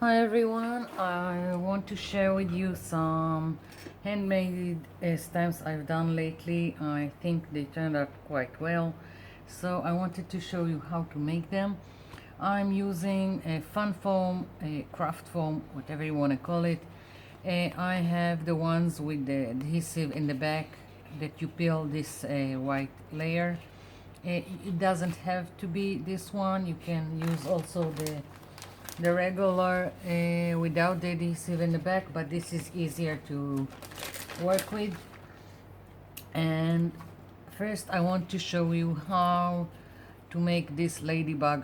Hi everyone, I want to share with you some handmade stamps I've done lately. I think they turned out quite well, so I wanted to show you how to make them. I'm using a fun foam, a craft foam, whatever you want to call it. I have the ones with the adhesive in the back that you peel this white layer. It doesn't have to be this one, you can use also the regular without the adhesive in the back, but this is easier to work with. And first I want to show you how to make this ladybug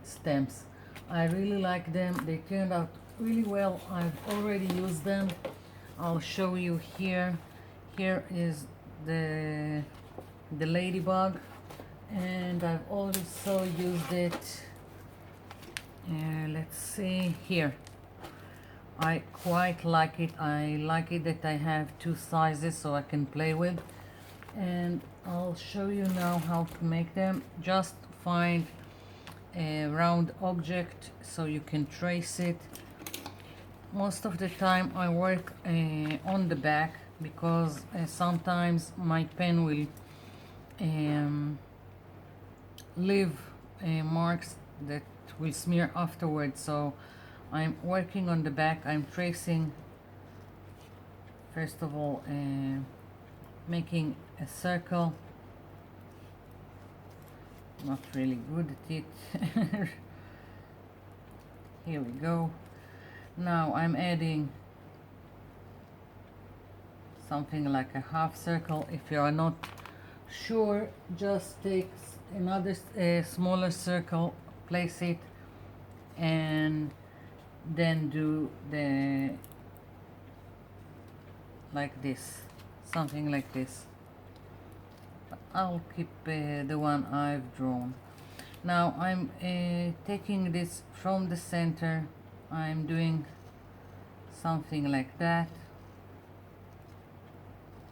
stamps. I really like them, they turned out really well. I've already used them. I'll show you here. Here is the ladybug, and I've also used it. Let's see here. I quite like it. I like it that I have two sizes so I can play with, and I'll show you now how to make them. Just find a round object so you can trace it. Most of the time I work on the back because sometimes my pen will leave marks that will smear afterwards, so I'm working on the back. I'm tracing first of all, making a circle. Not really good at it. Here we go. Now I'm adding something like a half circle. If you are not sure, just take another smaller circle, place it, and then do the like this, something like this. I'll keep the one I've drawn. Now I'm taking this from the center. I'm doing something like that,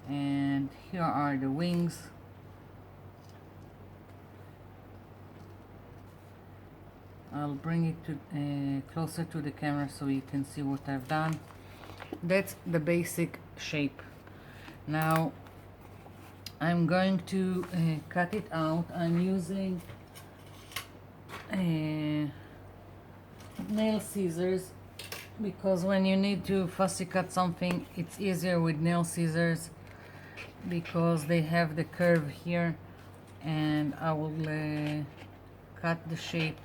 and here are the wings. I'll bring it to closer to the camera so you can see what I've done. That's the basic shape. Now I'm going to cut it out. I'm using nail scissors because when you need to fussy cut something, it's easier with nail scissors because they have the curve here, and I will cut the shape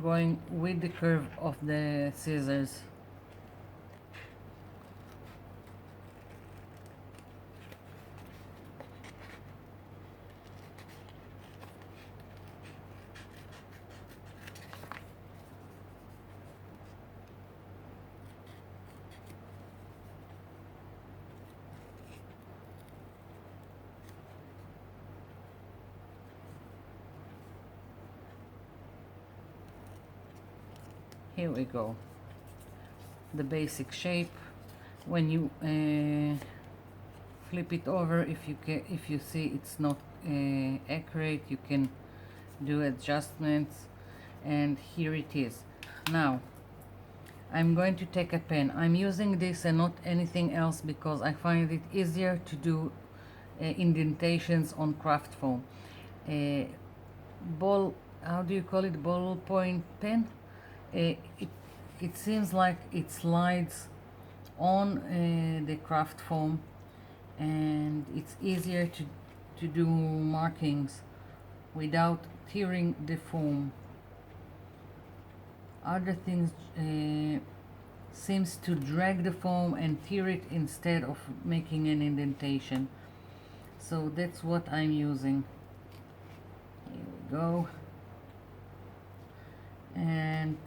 going with the curve of the scissors. Here we go, the basic shape. When you flip it over, if you see it's not accurate, you can do adjustments, and here it is. Now I'm going to take a pen. I'm using this and not anything else because I find it easier to do indentations on craft foam. Ball, how do you call it, ballpoint pen? It seems like it slides on the craft foam, and it's easier to do markings without tearing the foam. Other things seems to drag the foam and tear it instead of making an indentation. So that's what I'm using. Here we go. And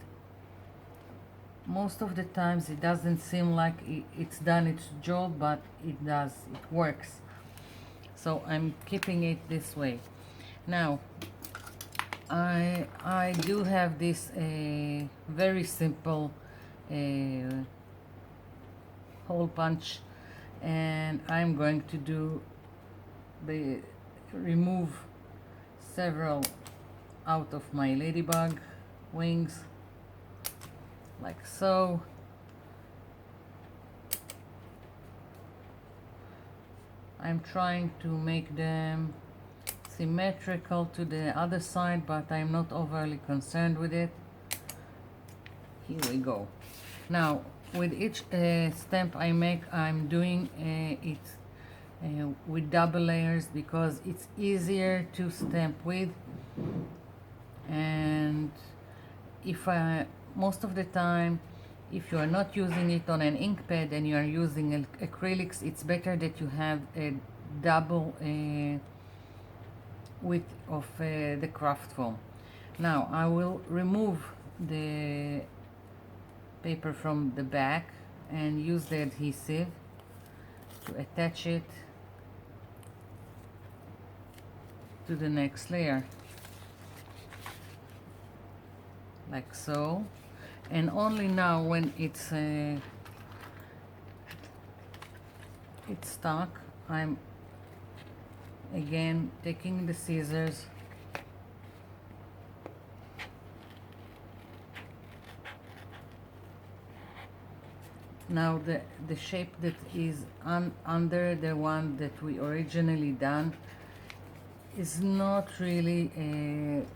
most of the times it doesn't seem like it's done its job, but it does, it works. So I'm keeping it this way. Now I do have this very simple hole punch, and I'm going to do remove several out of my ladybug. wings, like so. I'm trying to make them symmetrical to the other side, but I'm not overly concerned with it. Here we go. Now with each stamp I make, I'm doing it with double layers because it's easier to stamp with. And if most of the time, if you are not using it on an ink pad and you are using acrylics, it's better that you have a double width of the craft foam. Now I will remove the paper from the back and use the adhesive to attach it to the next layer, like so. And only now when it's stuck, I'm again taking the scissors now. The shape that is under the one that we originally done is not really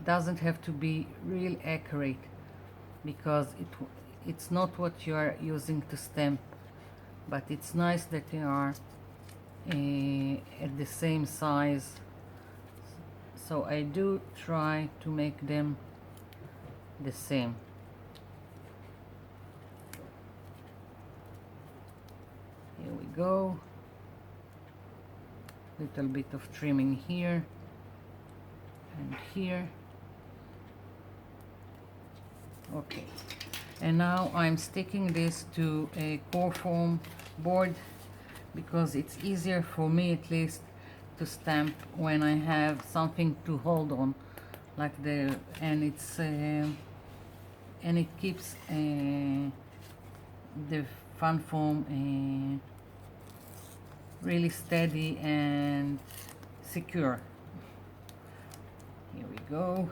doesn't have to be real accurate, because it's not what you are using to stamp, but it's nice that they are at the same size. So I do try to make them the same. Here we go. Little bit of trimming here and here. Okay, and now I'm sticking this to a core foam board because it's easier for me, at least, to stamp when I have something to hold on, like and it keeps the fun foam really steady and secure. Here we go.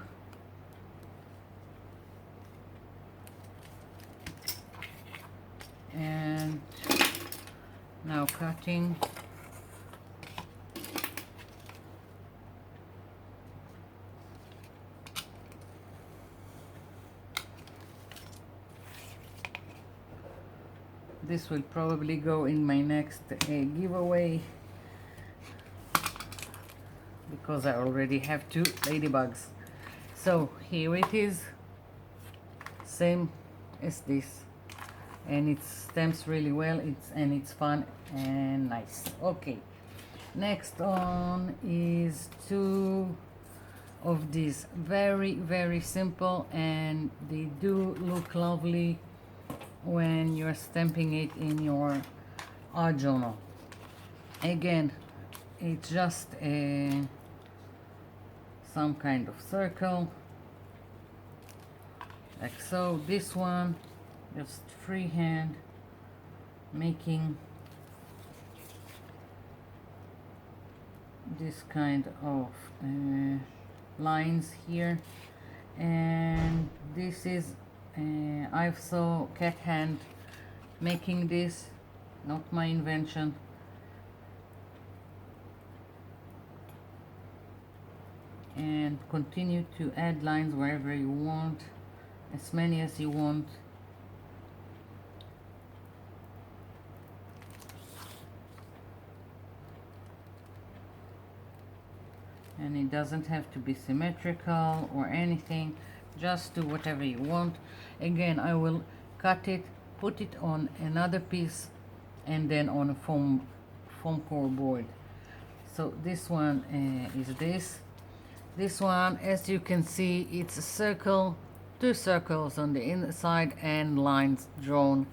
And now cutting. This will probably go in my next giveaway because I already have 2 ladybugs. So here it is, same as this, and it stamps really well. It's fun and nice. Okay, next on is 2 of these, very simple, and they do look lovely when you're stamping it in your art journal. Again, it's just some kind of circle, like so. This one just freehand making this kind of lines here, and this is I saw cat hand making this, not my invention. And continue to add lines wherever you want, as many as you want. And it doesn't have to be symmetrical or anything, just do whatever you want. Again, I will cut it, put it on another piece, and then on a foam core board. So this one is this one, as you can see, it's a circle, 2 circles on the inside and lines drawn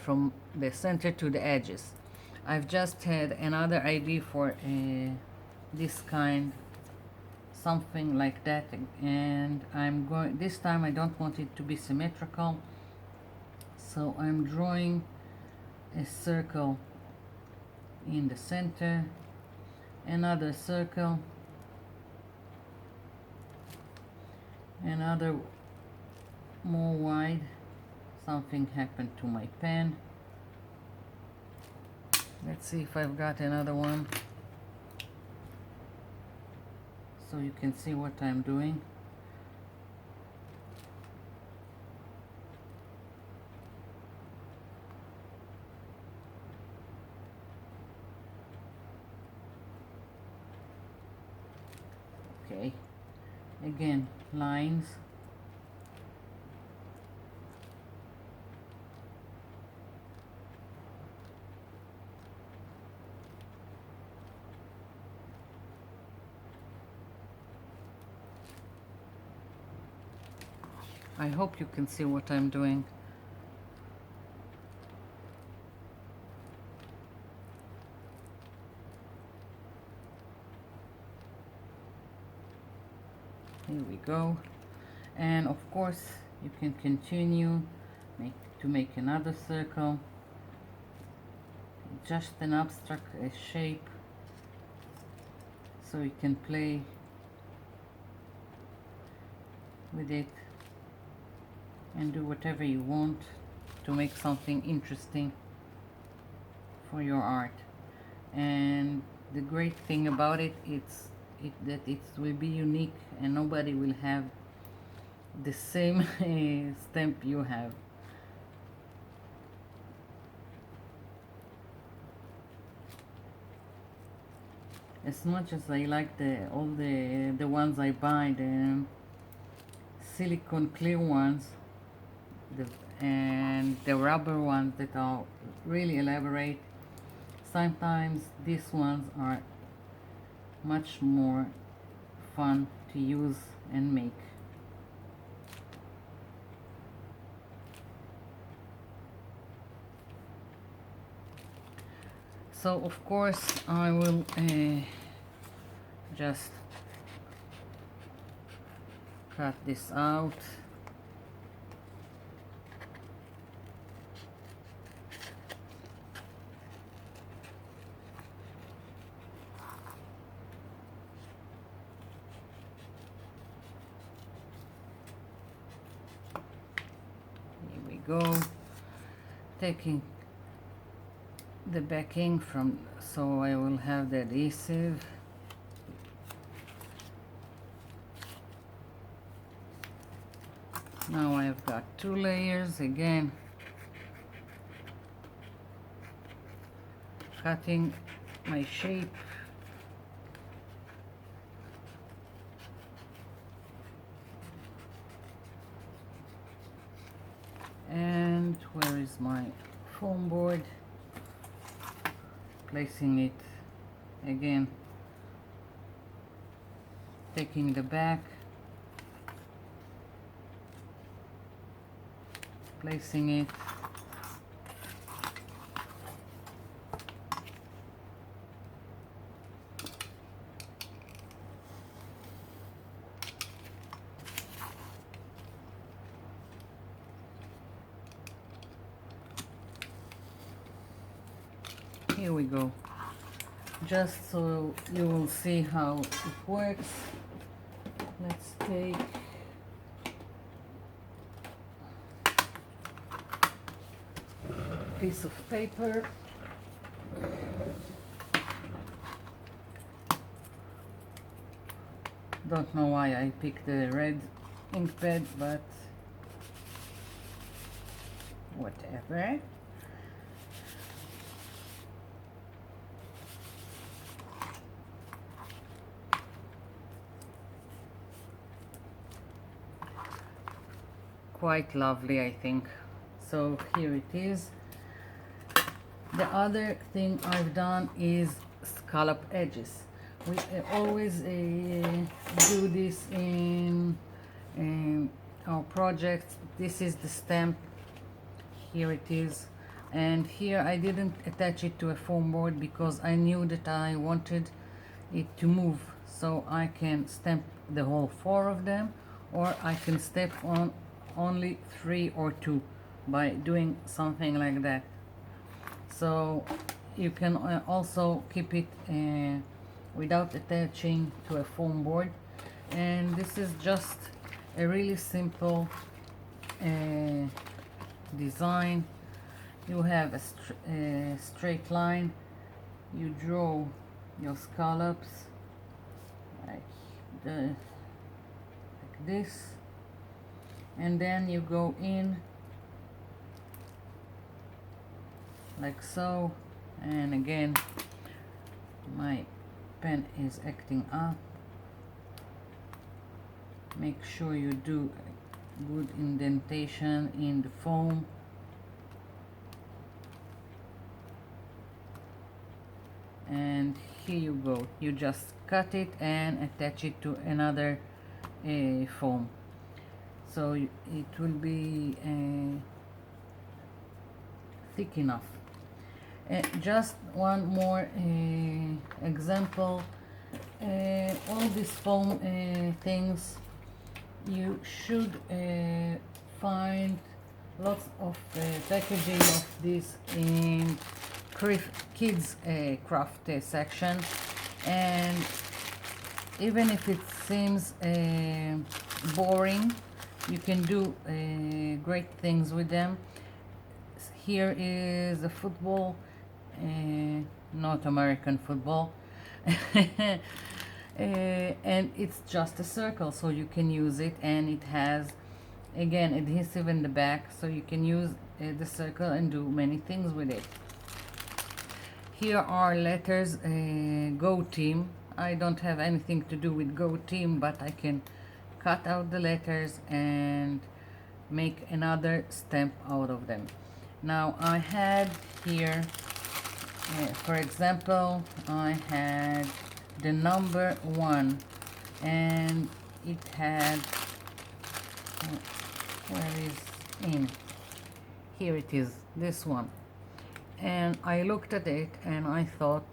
from the center to the edges. I've just had another idea for this kind, something like that, and I'm going, this time I don't want it to be symmetrical, so I'm drawing a circle in the center, another circle, another more wide. Something happened to my pen. Let's see if I've got another one so you can see what I'm doing. Okay, again, lines. I hope you can see what I'm doing. Here we go. And of course you can continue to make another circle, just an abstract shape, so you can play with it and do whatever you want to make something interesting for your art. And the great thing about it is that it will be unique and nobody will have the same stamp you have. As much as I like all the ones I buy, the silicone clear ones, and the rubber ones that are really elaborate, sometimes these ones are much more fun to use and make. So of course I will just cut this out. Go, taking the backing from, so I will have the adhesive. Now I've got 2 layers again, cutting my shape. And where is my foam board? Placing it again, taking the back, placing it, here we go. Just so you will see how it works, let's take a piece of paper, don't know why I picked the red ink pad, but whatever. Quite lovely, I think. So here it is. The other thing I've done is scallop edges. We always do this in our projects. This is the stamp. Here it is. And here I didn't attach it to a foam board because I knew that I wanted it to move. So I can stamp the whole 4 of them, or I can stamp on only 3 or 2 by doing something like that. So you can also keep it without attaching to a foam board. And this is just a really simple design. You have a straight line. You draw your scallops like this, and then you go in like so. And again, my pen is acting up. Make sure you do good indentation in the foam. And here you go, you just cut it and attach it to another foam, so it will be thick enough. Just one more example. All these foam things, you should find lots of packaging of this in kids craft section, and even if it seems boring, you can do great things with them. Here is a football, not American football, and it's just a circle, so you can use it, and it has again adhesive in the back, so you can use the circle and do many things with it. Here are letters, Go Team. I don't have anything to do with Go Team, but I can cut out the letters and make another stamp out of them. Now I had here, for example, I had the number 1, and it had, where is in? Here it is, this one. And I looked at it and I thought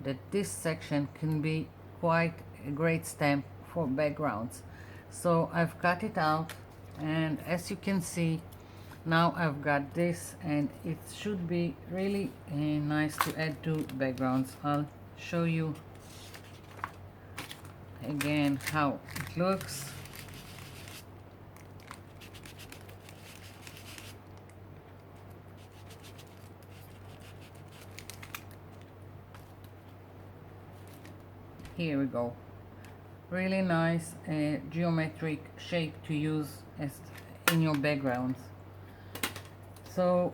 that this section can be quite a great stamp for backgrounds. So I've cut it out, and as you can see, now I've got this, and it should be really nice to add to backgrounds. I'll show you again how it looks. Here we go. Really nice geometric shape to use as in your backgrounds. So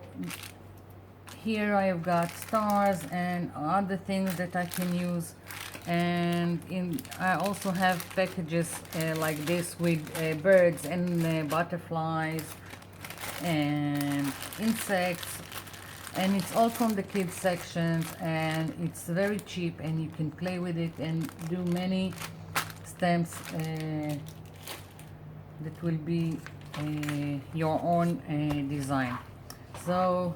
here I have got stars and other things that I can use, and I also have packages like this with birds and butterflies and insects, and it's all from the kids sections, and it's very cheap, and you can play with it and do many stamps that will be your own design. So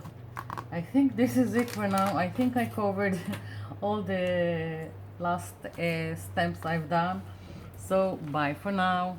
I think this is it for now. I think I covered all the last stamps I've done. So bye for now.